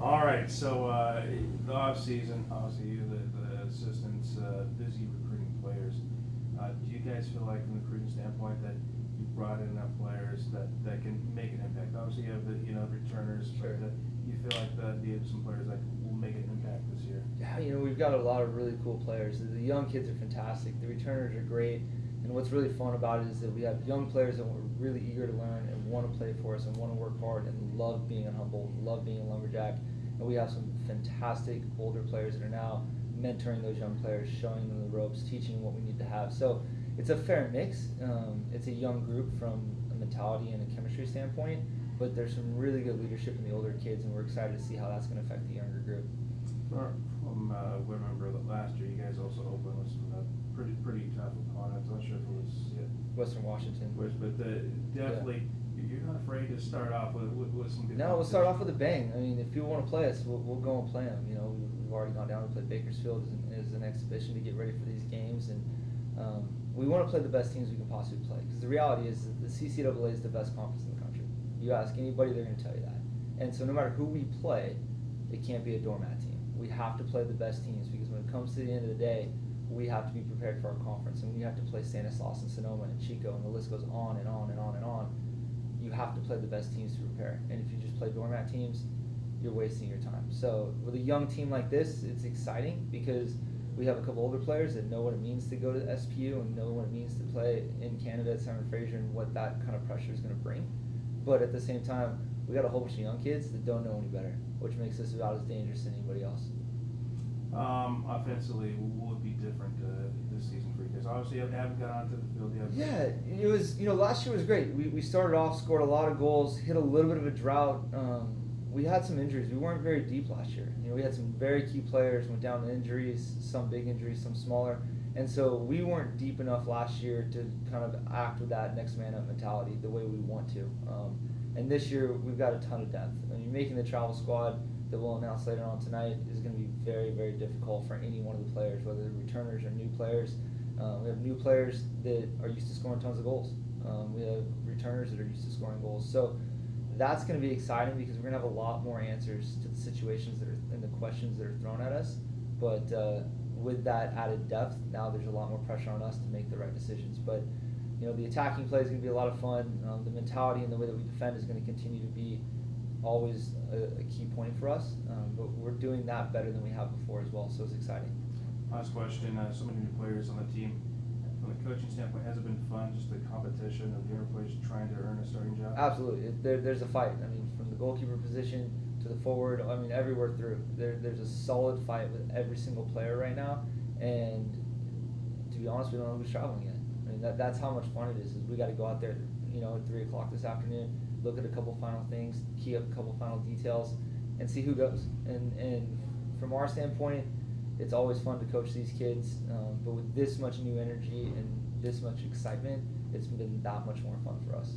All right, so the off season, obviously the assistants busy recruiting players. Do you guys feel like, from the recruiting standpoint, that you brought in enough players that can make an impact? Obviously, you have the returners, Sure. but you feel like you have some players that will make an impact this year. Yeah, we've got a lot of really cool players. The young kids are fantastic. The returners are great. And what's really fun about it is that we have young players that are really eager to learn and want to play for us and want to work hard and love being in Humboldt, love being a Lumberjack. And we have some fantastic older players that are now mentoring those young players, showing them the ropes, teaching them what we need to have. So it's a fair mix. It's a young group from a mentality and a chemistry standpoint, but there's some really good leadership in the older kids, and we're excited to see how that's going to affect the younger group. We remember that last year you guys also opened with some pretty tough opponents. I'm not sure if it was Western Washington. but definitely you're not afraid to start off with some good. No, we'll start off with a bang. I mean, if people want to play us, we'll go and play them. We've already gone down to play Bakersfield as an exhibition to get ready for these games, and we want to play the best teams we can possibly play. Because the reality is that the CCAA is the best conference in the country. You ask anybody, they're going to tell you that. And so no matter who we play, it can't be a doormat team. We have to play the best teams, because when it comes to the end of the day, we have to be prepared for our conference, and we have to play Stanislaus and Sonoma and Chico, and the list goes on and on and on and on. You have to play the best teams to prepare, and if you just play doormat teams, you're wasting your time. So with a young team like this, it's exciting because we have a couple older players that know what it means to go to SPU and know what it means to play in Canada at Simon Fraser and what that kind of pressure is going to bring. But at the same time, we got a whole bunch of young kids that don't know any better, which makes us about as dangerous as anybody else. Offensively, will it be different this season for you guys? Obviously, you haven't got onto the field yet. Yeah, it was. Last year was great. We started off, scored a lot of goals, hit a little bit of a drought. We had some injuries. We weren't very deep last year. We had some very key players went down to injuries, some big injuries, some smaller, and so we weren't deep enough last year to kind of act with that next man up mentality the way we want to. And this year we've got a ton of depth. Making the travel squad that we'll announce later on tonight is going to be very, very difficult for any one of the players, whether they're returners or new players. We have new players that are used to scoring tons of goals. We have returners that are used to scoring goals. So that's going to be exciting because we're going to have a lot more answers to the situations that are and the questions that are thrown at us. But with that added depth, now there's a lot more pressure on us to make the right decisions. But the attacking play is going to be a lot of fun. The mentality and the way that we defend is going to continue to be always a key point for us. But we're doing that better than we have before as well, so it's exciting. Last question, so many new players on the team. From a coaching standpoint, has it been fun, just the competition of the younger players trying to earn a starting job? Absolutely. There's a fight. From the goalkeeper position to the forward, everywhere through. There's a solid fight with every single player right now, and to be honest, we don't know who's traveling yet. That's how much fun it is we got to go out there, at 3 o'clock this afternoon, look at a couple final things, key up a couple final details, and see who goes. And from our standpoint, it's always fun to coach these kids, but with this much new energy and this much excitement, it's been that much more fun for us.